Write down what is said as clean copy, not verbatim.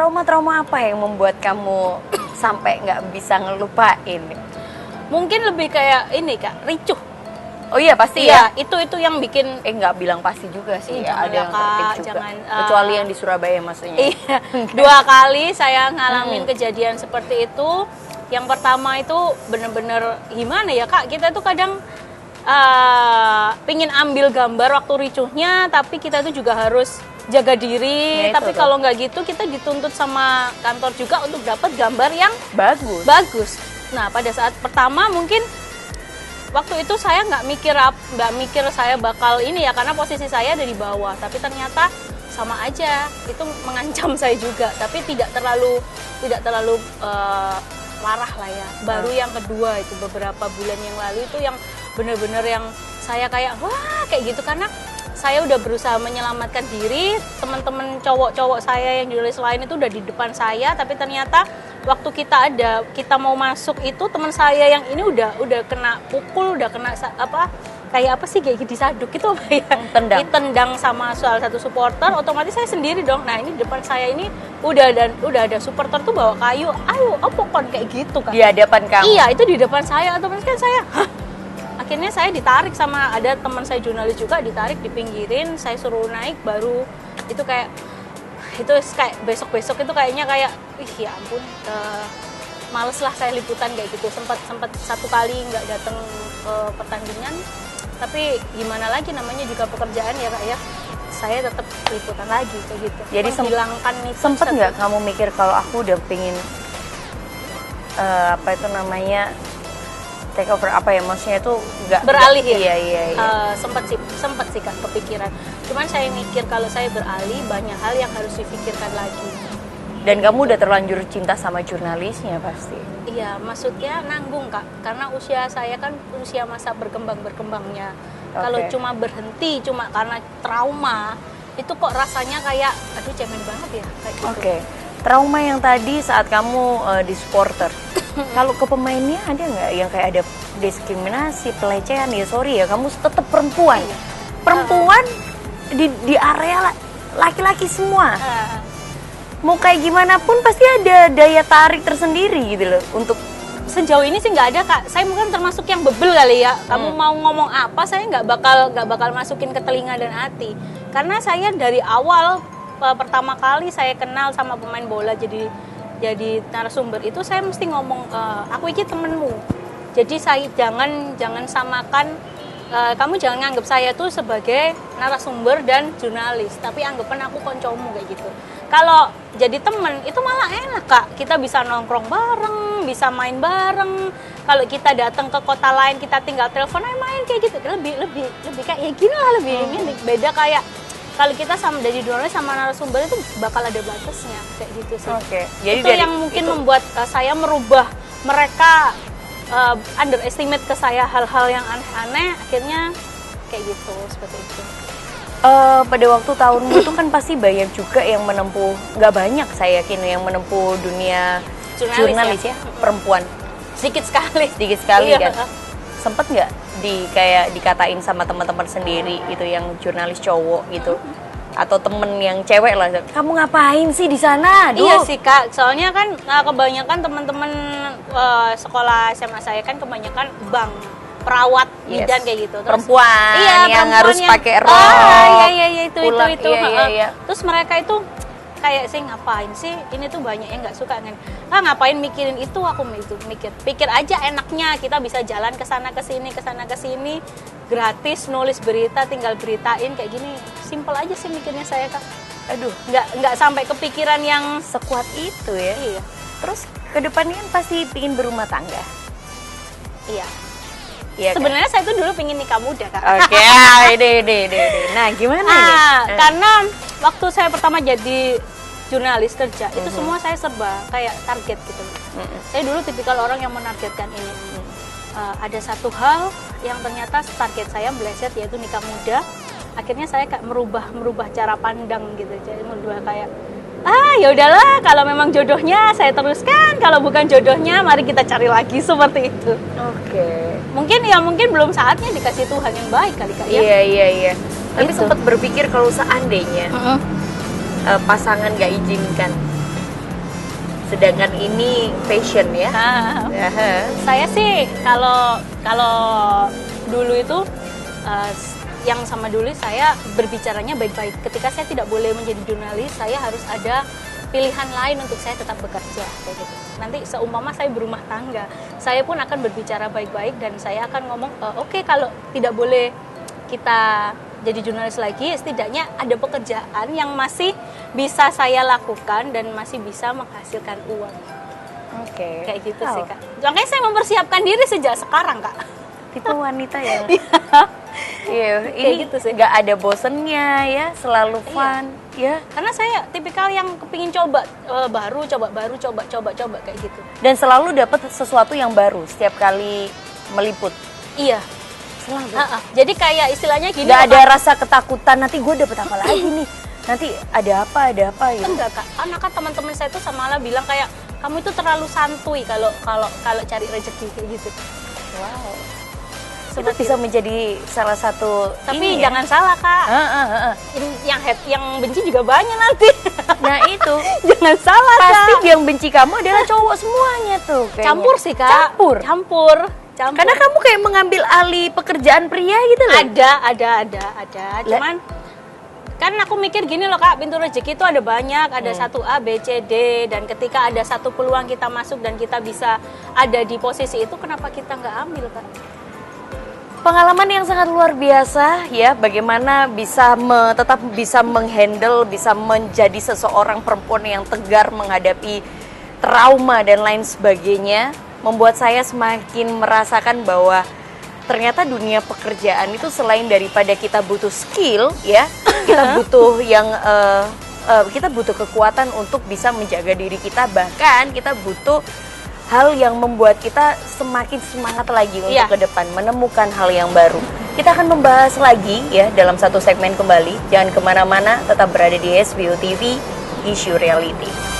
trauma-trauma apa yang membuat kamu sampai nggak bisa ngelupain? Mungkin lebih kayak ini Kak, ricuh. Oh iya pasti Iya, ya. itu yang bikin. Nggak bilang pasti juga sih. Jangan Ada lah, yang Kak, tertib juga. jangan, Kecuali yang di Surabaya maksudnya. Iya, 2 kali saya ngalamin kejadian seperti itu. Yang pertama itu bener-bener gimana ya Kak, kita tuh kadang pingin ambil gambar waktu ricuhnya, tapi kita tuh juga harus jaga diri. Ya, tapi kalau nggak gitu kita dituntut sama kantor juga untuk dapat gambar yang bagus. Nah pada saat pertama mungkin waktu itu saya nggak mikir saya bakal ini ya, karena posisi saya ada di bawah. Tapi ternyata sama aja, itu mengancam saya juga. Tapi tidak terlalu parah lah ya. Baru yang kedua itu beberapa bulan yang lalu itu yang bener-bener yang saya kayak wah kayak gitu, karena saya udah berusaha menyelamatkan diri. Teman-teman cowok-cowok saya yang jurnalis lain itu udah di depan saya, tapi ternyata waktu kita mau masuk itu teman saya yang ini udah kena pukul, udah kena kayak apa sih kayak disaduk gitu apa ya? Ditendang sama salah satu supporter. Otomatis saya sendiri dong. Nah ini di depan saya ini udah ada supporter tuh bawa kayu. Ayo, apa kon kayak gitu kan? Di hadapan kamu? Iya, itu di depan saya. Otomatis kan saya, akhirnya saya ditarik sama ada teman saya jurnalis juga, ditarik, dipinggirin, saya suruh naik. Baru itu kayak besok-besok itu kayaknya kayak ya ampun, males lah saya liputan kayak gitu. Sempat 1 kali nggak datang ke pertandingan, tapi gimana lagi, namanya juga pekerjaan ya Kak ya, saya tetap liputan lagi kayak gitu. Jadi menghilangkan itu. Sempet nggak kamu mikir kalau aku udah pengen take over apa ya, maksudnya itu nggak beralih ya? Iya. Sempet sih Kak kepikiran. Cuman saya mikir kalau saya beralih banyak hal yang harus dipikirkan lagi. Dan kamu udah terlanjur cinta sama jurnalisnya pasti. Iya, maksudnya nanggung Kak, karena usia saya kan usia masa berkembangnya. Kalau cuma berhenti cuma karena trauma, itu kok rasanya kayak aduh cemen banget ya kayak gitu. Trauma yang tadi saat kamu di supporter. Kalau ke pemainnya ada nggak yang kayak ada diskriminasi, pelecehan? Ya sorry ya, kamu tetap perempuan. Iya. Perempuan di area laki-laki semua. Mau kayak gimana pun pasti ada daya tarik tersendiri gitu loh untuk. Sejauh ini sih nggak ada Kak. Saya mungkin termasuk yang bebel kali ya. Kamu mau ngomong apa, saya nggak bakal masukin ke telinga dan hati. Karena saya dari awal pertama kali saya kenal sama pemain bola jadi narasumber itu, saya mesti ngomong aku ini temenmu. Jadi saya jangan samakan, kamu jangan nganggap saya tuh sebagai narasumber dan jurnalis, tapi anggapan aku koncomu kayak gitu. Kalau jadi temen itu malah enak Kak, kita bisa nongkrong bareng, bisa main bareng. Kalau kita datang ke kota lain, kita tinggal telepon main kayak gitu, lebih kayak gini lah, lebih ini beda. Kayak kalau kita sama dari jurnalis sama narasumber itu bakal ada batasnya kayak gitu sih. Jadi itu yang mungkin membuat saya merubah mereka underestimate ke saya hal-hal yang aneh-aneh, akhirnya kayak gitu, seperti itu. Pada waktu tahunmu itu kan pasti banyak juga yang menempuh, nggak banyak saya yakin yang menempuh dunia jurnalis ya, perempuan. Sedikit sekali kan. Sempet nggak dikatain sama teman-teman sendiri gitu yang jurnalis cowok gitu, atau temen yang cewek lah, kamu ngapain sih di sana? Iya sih Kak, soalnya kan kebanyakan teman-teman sekolah SMA saya kan kebanyakan perawat, bidan kayak gitu. Terus, perempuan yang harus pakai rok. Iya itu. Iya. Terus mereka itu kayak sih ngapain sih? Ini tuh banyak yang nggak suka kan. Ngapain mikirin itu? Aku pikir aja enaknya kita bisa jalan ke sana ke sini gratis, nulis berita, tinggal beritain kayak gini. Simpel aja sih mikirnya saya Kak. Aduh, nggak sampai kepikiran yang sekuat itu ya. Iya. Terus kedepannya pasti pingin berumah tangga. Iya. Iya, sebenarnya kan? Saya tuh dulu pengen nikah muda Kak. Ide. Nah gimana nih? Karena waktu saya pertama jadi jurnalis kerja itu semua saya serba kayak target gitu. Saya dulu tipikal orang yang menargetkan ini. Ada satu hal yang ternyata target saya meleset, yaitu nikah muda. Akhirnya saya kayak merubah cara pandang gitu. Jadi merubah kayak ya udahlah, kalau memang jodohnya saya teruskan, kalau bukan jodohnya mari kita cari lagi, seperti itu. Mungkin belum saatnya dikasih Tuhan yang baik kali Kak ya. Iya. Tapi sempat berpikir kalau seandainya pasangan gak izinkan, sedangkan ini fashion ya. Nah, Aha. saya sih kalau kalau dulu itu yang sama dulu saya berbicaranya baik-baik. Ketika saya tidak boleh menjadi jurnalis, saya harus ada pilihan lain untuk saya tetap bekerja kayak gitu. Nanti seumpama saya berumah tangga, saya pun akan berbicara baik-baik dan saya akan ngomong oke, kalau tidak boleh kita jadi jurnalis lagi, setidaknya ada pekerjaan yang masih bisa saya lakukan dan masih bisa menghasilkan uang. Oke. Kayak gitu sih, Kak. Makanya saya mempersiapkan diri sejak sekarang, Kak. Tipe wanita yang iya, Kayak ini gitu sih. nggak ada bosennya ya, selalu fun ya. Karena saya tipikal yang kepingin coba baru, coba kayak gitu. Dan selalu dapat sesuatu yang baru setiap kali meliput. Iya. Selalu. Jadi kayak istilahnya gini. Nggak loh, ada Kak. rasa ketakutan nanti gue dapet apa lagi nih. Nanti ada apa gitu. Enggak, Kak. Karena kan teman-teman saya tuh sama lah bilang kayak kamu itu terlalu santuy kalau cari rezeki kayak gitu. Wow. Itu Seperti bisa menjadi salah satu Tapi ini ya. jangan salah, Kak. Yang benci juga banyak nanti. Nah itu Jangan salah, pasti Kak. yang benci kamu adalah cowok semuanya tuh kayaknya. Campur sih, Kak. Campur. Karena kamu kayak mengambil alih pekerjaan pria gitu loh. Ada. Cuman kan aku mikir gini loh, Kak, pintu rezeki itu ada banyak, ada 1A, B, C, D, dan ketika ada satu peluang kita masuk dan kita bisa ada di posisi itu, kenapa kita nggak ambil, Kak? Pengalaman yang sangat luar biasa ya, bagaimana bisa tetap bisa menghandle, bisa menjadi seseorang perempuan yang tegar menghadapi trauma dan lain sebagainya, membuat saya semakin merasakan bahwa ternyata dunia pekerjaan itu selain daripada kita butuh skill ya, kita butuh kita butuh kekuatan untuk bisa menjaga diri kita, bahkan kita butuh hal yang membuat kita semakin semangat lagi untuk ke depan, menemukan hal yang baru. Kita akan membahas lagi ya dalam satu segmen kembali. Jangan kemana-mana, tetap berada di SBO TV, Issue Reality.